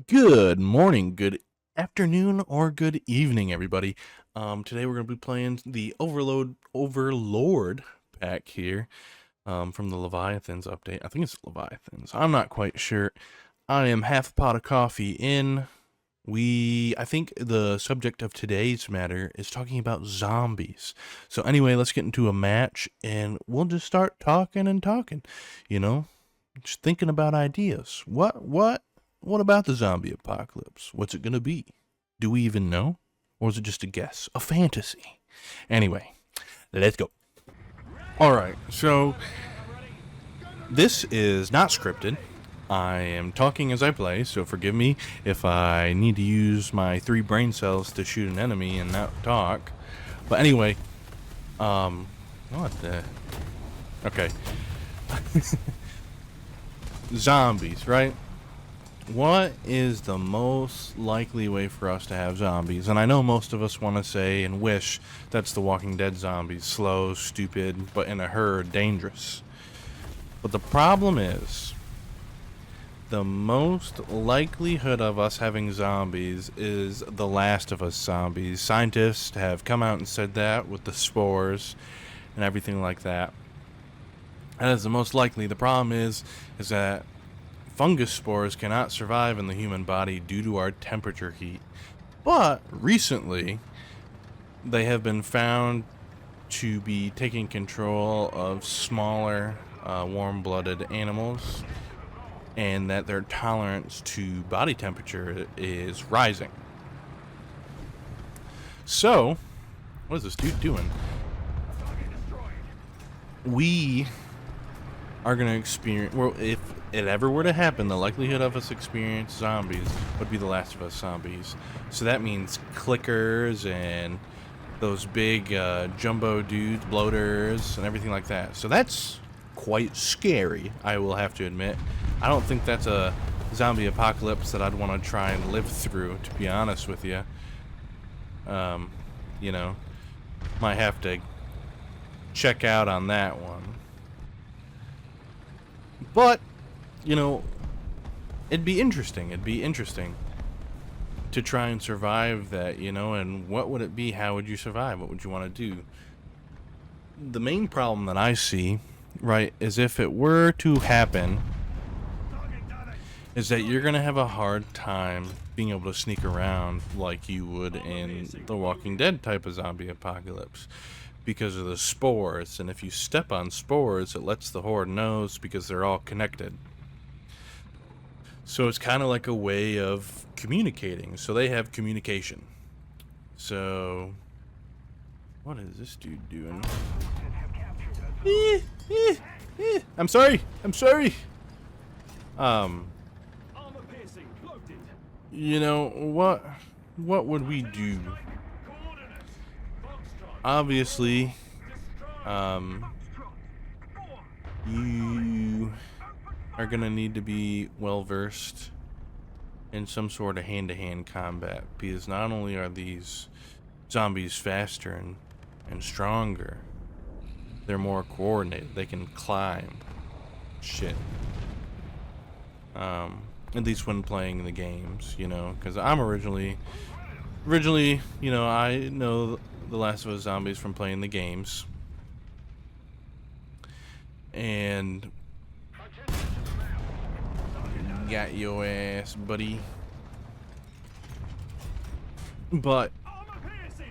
Good morning, good afternoon, or good evening, everybody. Today we're going to be playing the Overlord pack here from the Leviathans update. I think it's Leviathans. I'm not quite sure. I am half a pot of coffee in. I think the subject of today's matter is talking about zombies. So anyway, let's get into a match, and we'll just start talking and talking. You know, just thinking about ideas. What about the zombie apocalypse? What's it gonna be? Do we even know? Or is it just a guess? A fantasy? Anyway, let's go. Alright, so this is not scripted. I am talking as I play, so forgive me if I need to use my 3 brain cells to shoot an enemy and not talk. But anyway, what the... Okay. Zombies, right? What is the most likely way for us to have zombies? And I know most of us want to say and wish that's the Walking Dead zombies. Slow, stupid, but in a herd, dangerous. But the problem is, the most likelihood of us having zombies is the Last of Us zombies. Scientists have come out and said that with the spores and everything like that. That is the most likely. The problem is that fungus spores cannot survive in the human body due to our temperature heat. But recently, they have been found to be taking control of smaller, warm-blooded animals, and that their tolerance to body temperature is rising. So, what is this dude doing? We are going to experience... Well, if it ever were to happen, the likelihood of us experience zombies would be the Last of Us zombies. So that means clickers and those big jumbo dudes, bloaters, and everything like that. So that's quite scary, I will have to admit. I don't think that's a zombie apocalypse that I'd want to try and live through, to be honest with you. You know, might have to check out on that one. But, you know, it'd be interesting to try and survive that, you know, and what would it be? How would you survive? What would you want to do? The main problem that I see, right, is if it were to happen, is that you're going to have a hard time being able to sneak around like you would in the Walking Dead type of zombie apocalypse, because of the spores. And if you step on spores, it lets the horde know because they're all connected. So it's kind of like a way of communicating. So they have communication. So what is this dude doing? I'm sorry. You know what would we do? Obviously, you are gonna need to be well versed in some sort of hand-to-hand combat, because not only are these zombies faster and stronger, they're more coordinated. They can climb shit. At least when playing the games, you know, because I'm originally, you know, I know the Last of Us zombies from playing the games, and got your ass, buddy. But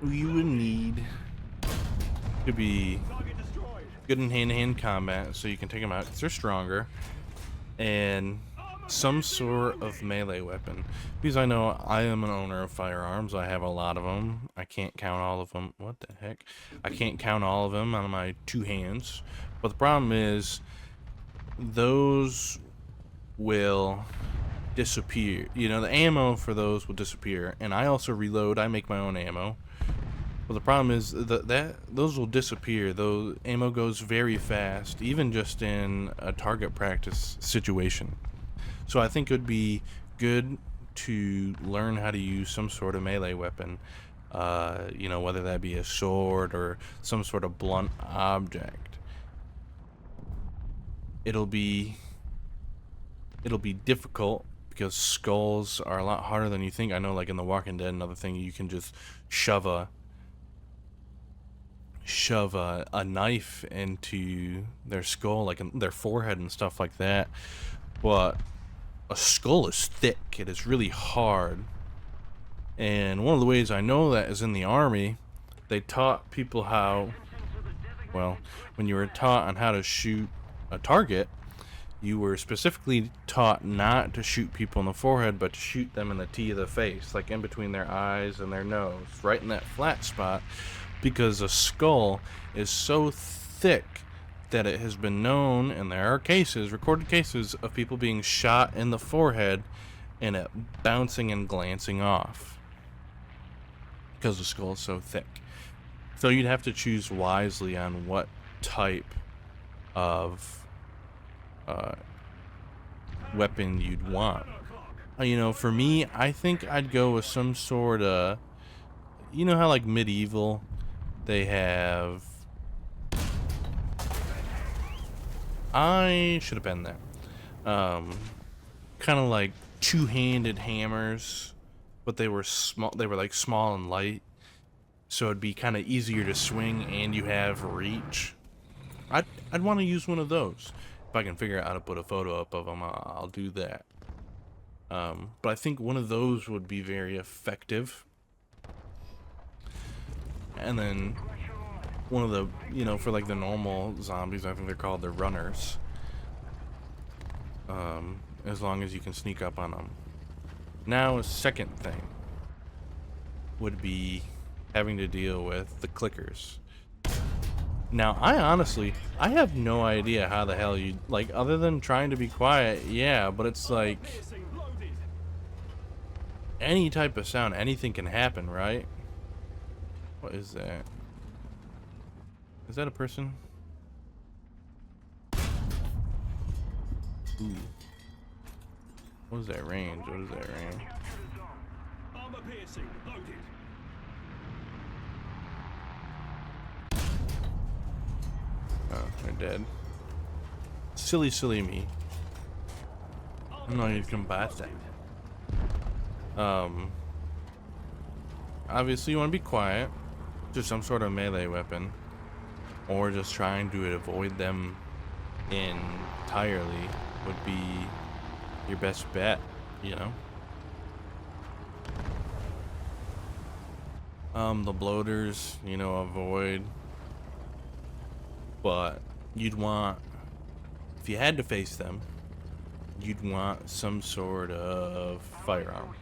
we would need to be good in hand-to-hand combat, so you can take them out because they're stronger, and some sort of melee weapon, because I know I am an owner of firearms. I have a lot of them. I can't count all of them. What the heck? I can't count all of them on my 2 hands. But the problem is, those will disappear. You know, the ammo for those will disappear, and I also reload. I make my own ammo. But the problem is that those will disappear. Though ammo goes very fast, even just in a target practice situation. So I think it would be good to learn how to use some sort of melee weapon, you know, whether that be a sword or some sort of blunt object. It'll be difficult because skulls are a lot harder than you think. I know, like in The Walking Dead, another thing, you can just shove a knife into their skull, like in their forehead and stuff like that. But a skull is thick. It is really hard. And one of the ways I know that is in the army. They taught people how, well, when you were taught on how to shoot a target, you were specifically taught not to shoot people in the forehead, but to shoot them in the T of the face, like in between their eyes and their nose, right in that flat spot, because a skull is so thick that it has been known, and there are cases, recorded cases, of people being shot in the forehead and it bouncing and glancing off because the skull is so thick. So you'd have to choose wisely on what type of weapon you'd want. You know, for me, I think I'd go with some sort of, you know how like medieval, they have, I should have been there, kind of like two-handed hammers, but they were small, they were like small and light, so it'd be kind of easier to swing and you have reach. I'd want to use one of those. If I can figure out how to put a photo up of them, I'll do that. But I think one of those would be very effective. And then one of the, you know, for like the normal zombies, I think they're called the runners. As long as you can sneak up on them. Now, a second thing would be having to deal with the clickers. Now, I have no idea how the hell you, like, other than trying to be quiet, yeah, but it's like, any type of sound, anything can happen, right? What is that? Is that a person? Ooh. What is that range? What is that range? Oh, they're dead. Silly, silly me. I'm not even combat that. Obviously you want to be quiet. Just some sort of melee weapon. Or just trying to avoid them entirely would be your best bet, you know? The bloaters, you know, avoid. But you'd want, if you had to face them, you'd want some sort of firearm.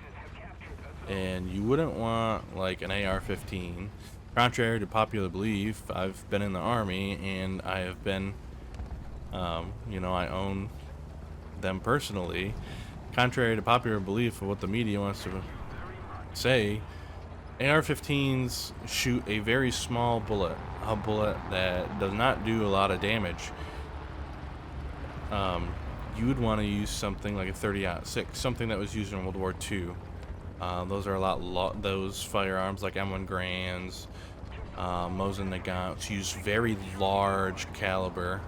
And you wouldn't want like an AR-15. Contrary to popular belief, I've been in the army and I have been, you know, I own them personally. Contrary to popular belief of what the media wants to say, AR-15s shoot a very small bullet, a bullet that does not do a lot of damage. You would want to use something like a 30-06, something that was used in World War II. Those are a lot, those firearms like M1 Grands, Mosin Nagants use very large caliber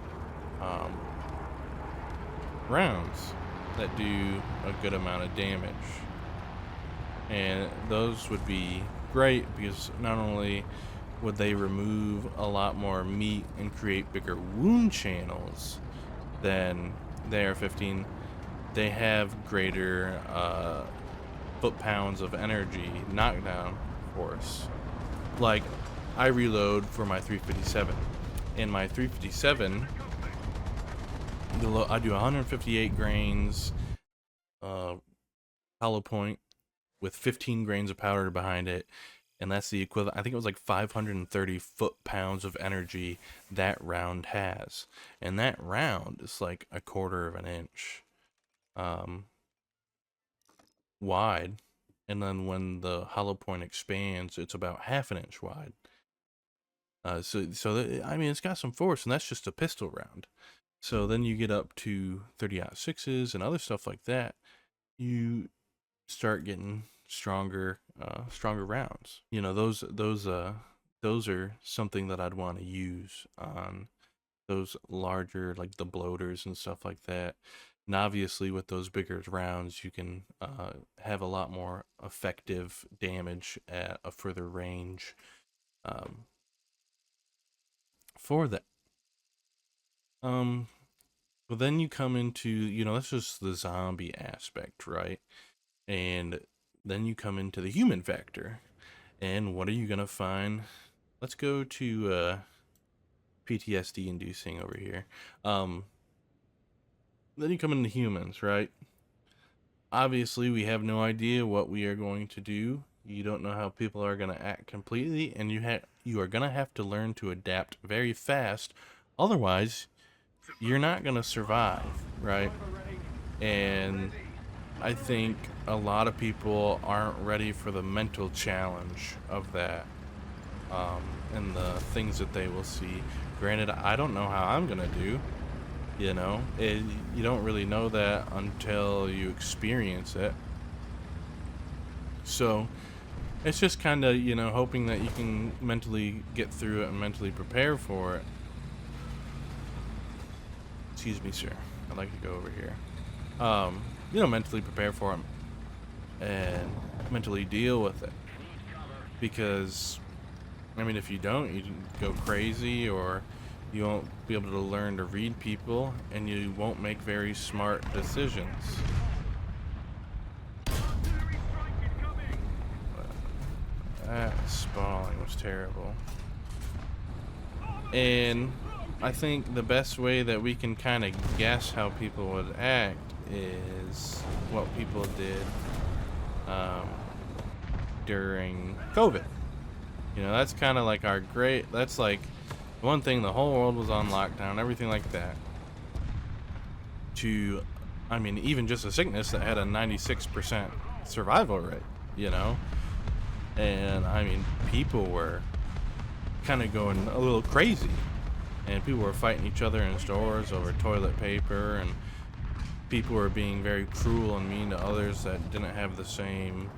rounds that do a good amount of damage. And those would be great because not only would they remove a lot more meat and create bigger wound channels than the AR-15, they have greater foot-pounds of energy knockdown force. Like, I reload for my 357. In my 357, I do 158 grains hollow point with 15 grains of powder behind it, and that's the equivalent, I think it was like 530 foot-pounds of energy that round has. And that round is like a quarter of an inch wide, and then when the hollow point expands, it's about half an inch wide. I mean, it's got some force, and that's just a pistol round. So then you get up to 30-06s and other stuff like that. You start getting stronger rounds. You know, those are something that I'd want to use on those larger, like the bloaters and stuff like that. And obviously, with those bigger rounds, you can have a lot more effective damage at a further range um, for that. But then you come into, that's just the zombie aspect, right? And then you come into the human factor. And what are you going to find? Let's go to PTSD inducing over here. Then you come into humans, right? Obviously, we have no idea what we are going to do. You don't know how people are going to act completely, and you are going to have to learn to adapt very fast. Otherwise, you're not going to survive, right? And I think a lot of people aren't ready for the mental challenge of that, and the things that they will see. Granted, I don't know how I'm going to do. You don't really know that until you experience it. So it's just kind of, hoping that you can mentally get through it and mentally prepare for it. Excuse me, sir. I'd like to go over here. Mentally prepare for it and mentally deal with it. Because, if you don't, you go crazy, or you won't be able to learn to read people, and you won't make very smart decisions. That spawning was terrible. And I think the best way that we can kind of guess how people would act is what people did during COVID. That's kind of like that's like one thing, the whole world was on lockdown, everything like that. Even just a sickness that had a 96% survival rate, And people were kind of going a little crazy. And people were fighting each other in stores over toilet paper, and people were being very cruel and mean to others that didn't have the same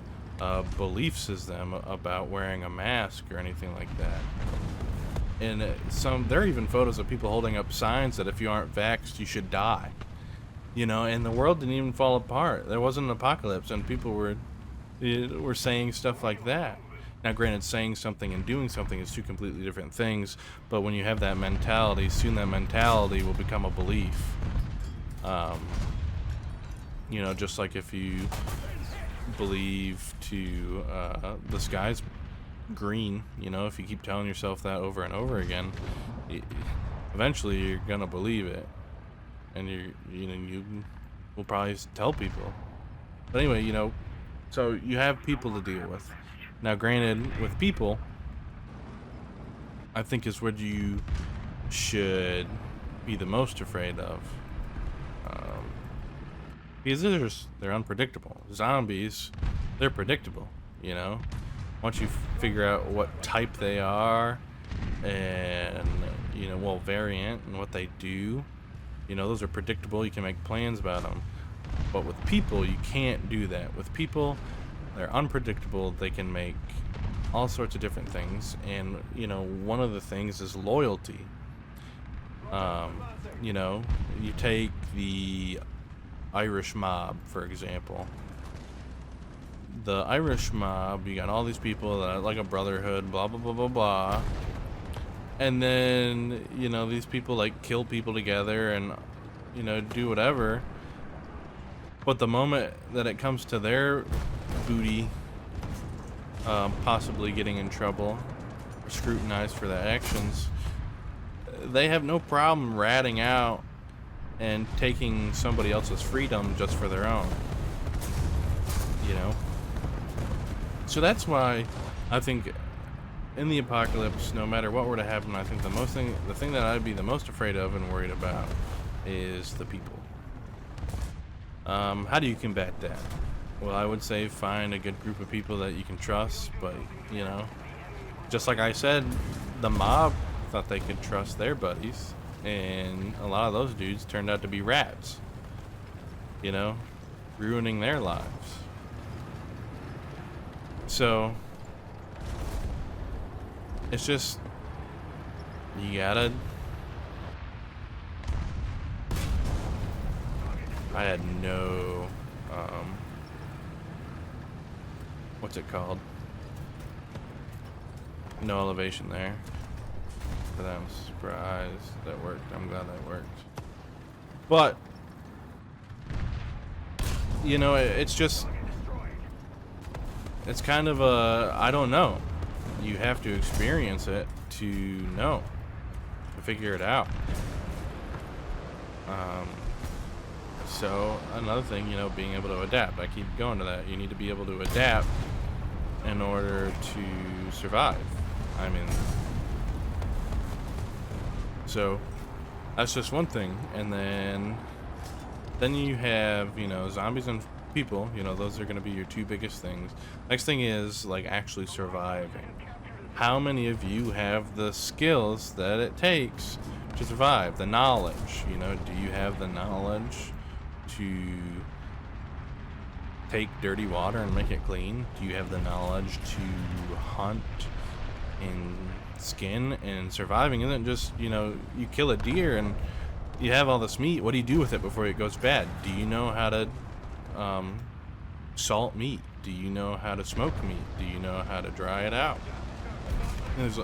beliefs as them about wearing a mask or anything like that. And there are even photos of people holding up signs that if you aren't vaxxed, you should die. And the world didn't even fall apart. There wasn't an apocalypse, and people were saying stuff like that. Now, granted, saying something and doing something is two completely different things, but when you have that mentality, soon that mentality will become a belief. Just like if you believe the sky's green, if you keep telling yourself that over and over again, eventually you're gonna believe it, and you will probably tell people. But anyway, so you have people to deal with. Now, granted, with people, I think is what you should be the most afraid of, because they're unpredictable. Zombies, they're predictable. Once you figure out what type they are, and variant and what they do, those are predictable. You can make plans about them. But with people, you can't do that. With people, they're unpredictable. They can make all sorts of different things, and one of the things is loyalty. You take the Irish mob, for example. The Irish mob, you got all these people that are like a brotherhood, blah blah blah blah blah, and then these people like kill people together and do whatever. But the moment that it comes to their booty possibly getting in trouble or scrutinized for their actions, they have no problem ratting out and taking somebody else's freedom just for their own. So that's why I think in the apocalypse, no matter what were to happen, I think the thing that I'd be the most afraid of and worried about is the people. How do you combat that? Well, I would say find a good group of people that you can trust, but just like I said, the mob thought they could trust their buddies, and a lot of those dudes turned out to be rats, ruining their lives. So it's just, you gotta I had no, what's it called? No elevation there. But I'm surprised that worked. I'm glad that worked. But, you know, it's just, it's kind of a, I don't know. You have to experience it to know, to figure it out. So another thing, you know, being able to adapt. I keep going to that. You need to be able to adapt in order to survive. I mean, so that's just one thing. And then you have, you know, zombies and people, you know, those are going to be your two biggest things. Next thing is like actually surviving. How many of you have the skills that it takes to survive? The knowledge, you know, do you have the knowledge to take dirty water and make it clean? Do you have the knowledge to hunt and skin? And surviving isn't just, you know, you kill a deer and you have all this meat. What do you do with it before it goes bad? Do you know how to salt meat? Do you know how to smoke meat? Do you know how to dry it out? There's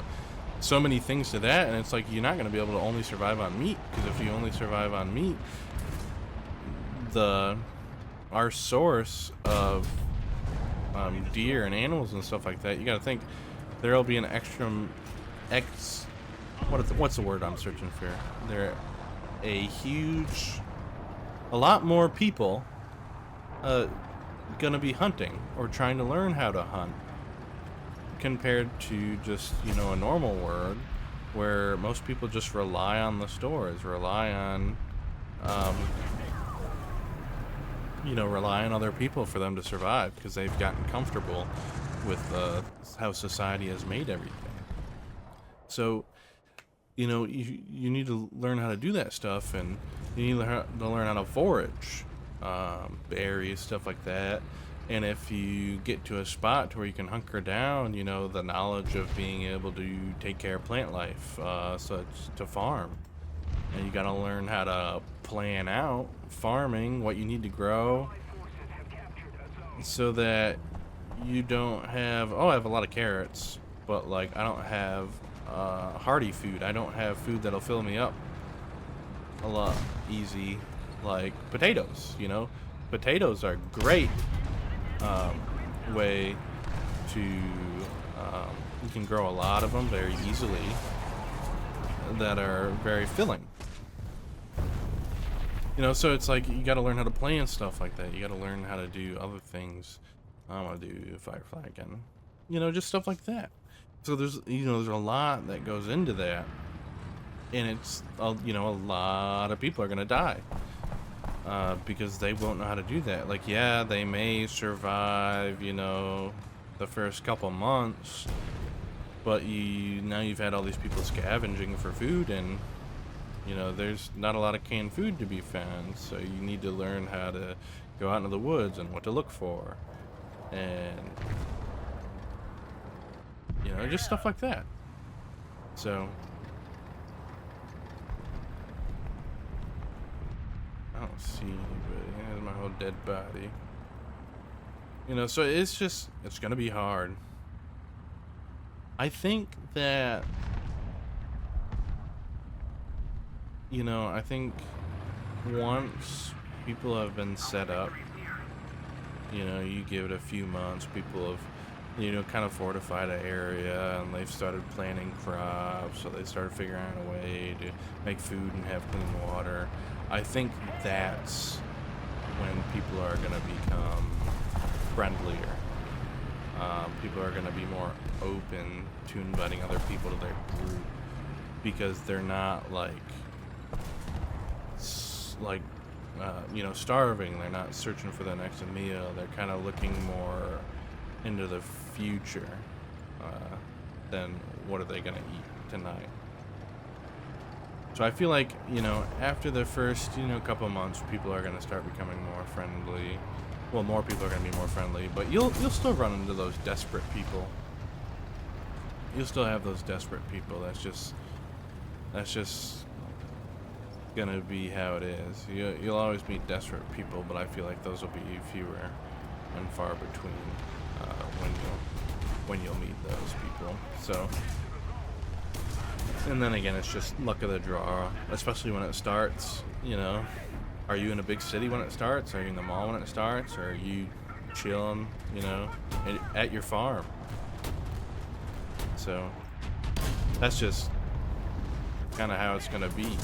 so many things to that, and it's like you're not going to be able to only survive on meat, because if you only survive on meat, our source of deer and animals and stuff like that, you got to think there'll be an what's the word I'm searching for? A lot more people gonna be hunting or trying to learn how to hunt compared to just, you know, a normal world where most people just rely on the stores, rely on other people for them to survive, because they've gotten comfortable with how society has made everything. So, you know, you need to learn how to do that stuff, and you need to learn how to forage, berries, stuff like that. And if you get to a spot to where you can hunker down, you know, the knowledge of being able to take care of plant life, such to farm. And you got to learn how to plan out farming, what you need to grow, so that you don't have, oh, I have a lot of carrots, but like I don't have hearty food. I don't have food that'll fill me up a lot easy, like potatoes. You know, potatoes are great way to you can grow a lot of them very easily that are very filling. You know, so it's like you got to learn how to plan stuff like that. You got to learn how to do other things. I want to do firefly again. You know, just stuff like that. So there's, you know, there's a lot that goes into that, and it's, you know, a lot of people are gonna die because they won't know how to do that. Like, yeah, they may survive, you know, the first couple months, but now you've had all these people scavenging for food, and you know, there's not a lot of canned food to be found, so you need to learn how to go out into the woods and what to look for, and you know, just stuff like that. So I don't see anybody. There's my whole dead body. You know, so it's gonna be hard. I think that, you know, I think once people have been set up, you know, you give it a few months, people have, you know, kind of fortified an area, and they've started planting crops, so they started figuring out a way to make food and have clean water. I think that's when people are going to become friendlier. People are going to be more open to inviting other people to their group, because they're not like you know, starving. They're not searching for the next meal. They're kind of looking more into the future than what are they going to eat tonight. So I feel like, you know, after the first, you know, couple months, people are going to start becoming more friendly. Well, more people are going to be more friendly, but you'll still run into those desperate people. You'll still have those desperate people. That's just gonna be how it is. You'll always meet desperate people, but I feel like those will be fewer and far between when you'll meet those people. So, and then again, it's just luck of the draw, especially when it starts. You know, are you in a big city when it starts? Are you in the mall when it starts? Or are you chilling, you know, at your farm? So that's just kind of how it's gonna be.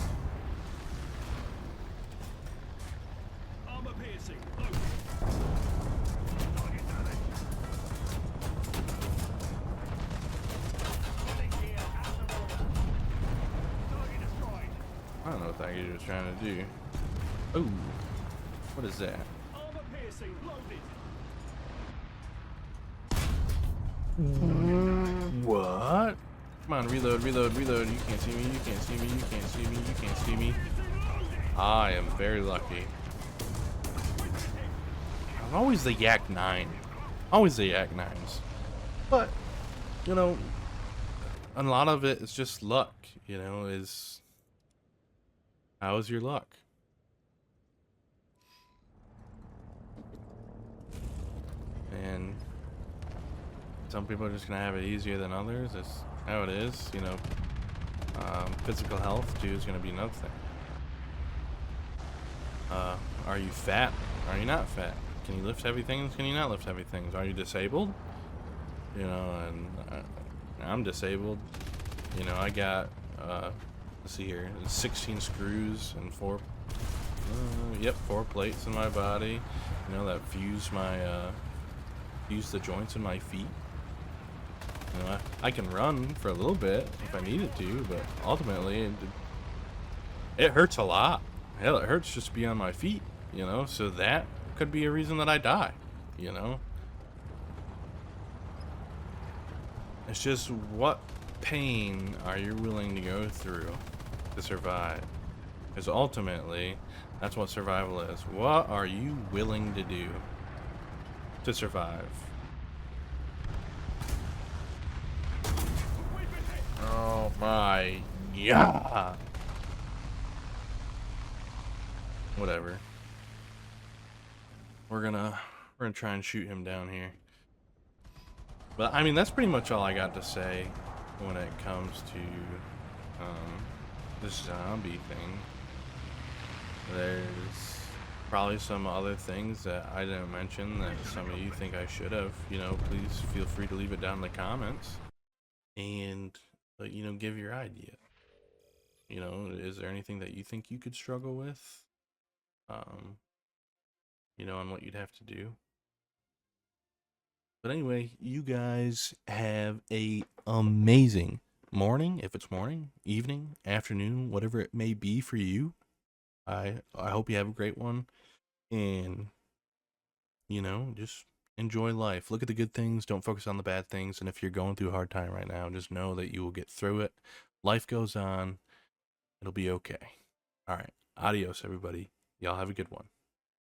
I don't know what that guy was trying to do. Oh, what is that? What? Come on, reload, reload, reload. You can't see me, you can't see me, you can't see me, you can't see me. I am very lucky. I'm always the Yak 9. Always the Yak 9s. But, you know, a lot of it is just luck, you know, is... How is your luck? And some people are just gonna have it easier than others. That's how it is, you know. Physical health too is gonna be another thing. Are you fat? Are you not fat? Can you lift heavy things? Can you not lift heavy things? Are you disabled? You know, and I'm disabled. You know, I got let's see here, 16 screws and 4 plates in my body, you know, that fuse the joints in my feet. You know, I can run for a little bit if I needed to, but ultimately it hurts a lot. Hell, it hurts just to be on my feet, you know, so that could be a reason that I die, you know. It's just, what pain are you willing to go through to survive? Because ultimately, that's what survival is. What are you willing to do to survive? Oh my god. Whatever. We're gonna try and shoot him down here. But I mean, that's pretty much all I got to say when it comes to this zombie thing. There's probably some other things that I didn't mention that some of you think I should have. You know, please feel free to leave it down in the comments and you know, give your idea. You know, is there anything that you think you could struggle with? You know, on what you'd have to do. But anyway, you guys have a amazing morning, if it's morning, evening, afternoon, whatever it may be for you. I hope you have a great one, and you know, just enjoy life. Look at the good things, don't focus on the bad things, and if you're going through a hard time right now, just know that you will get through it. Life goes on. It'll be okay. All right. Adios, everybody. Y'all have a good one.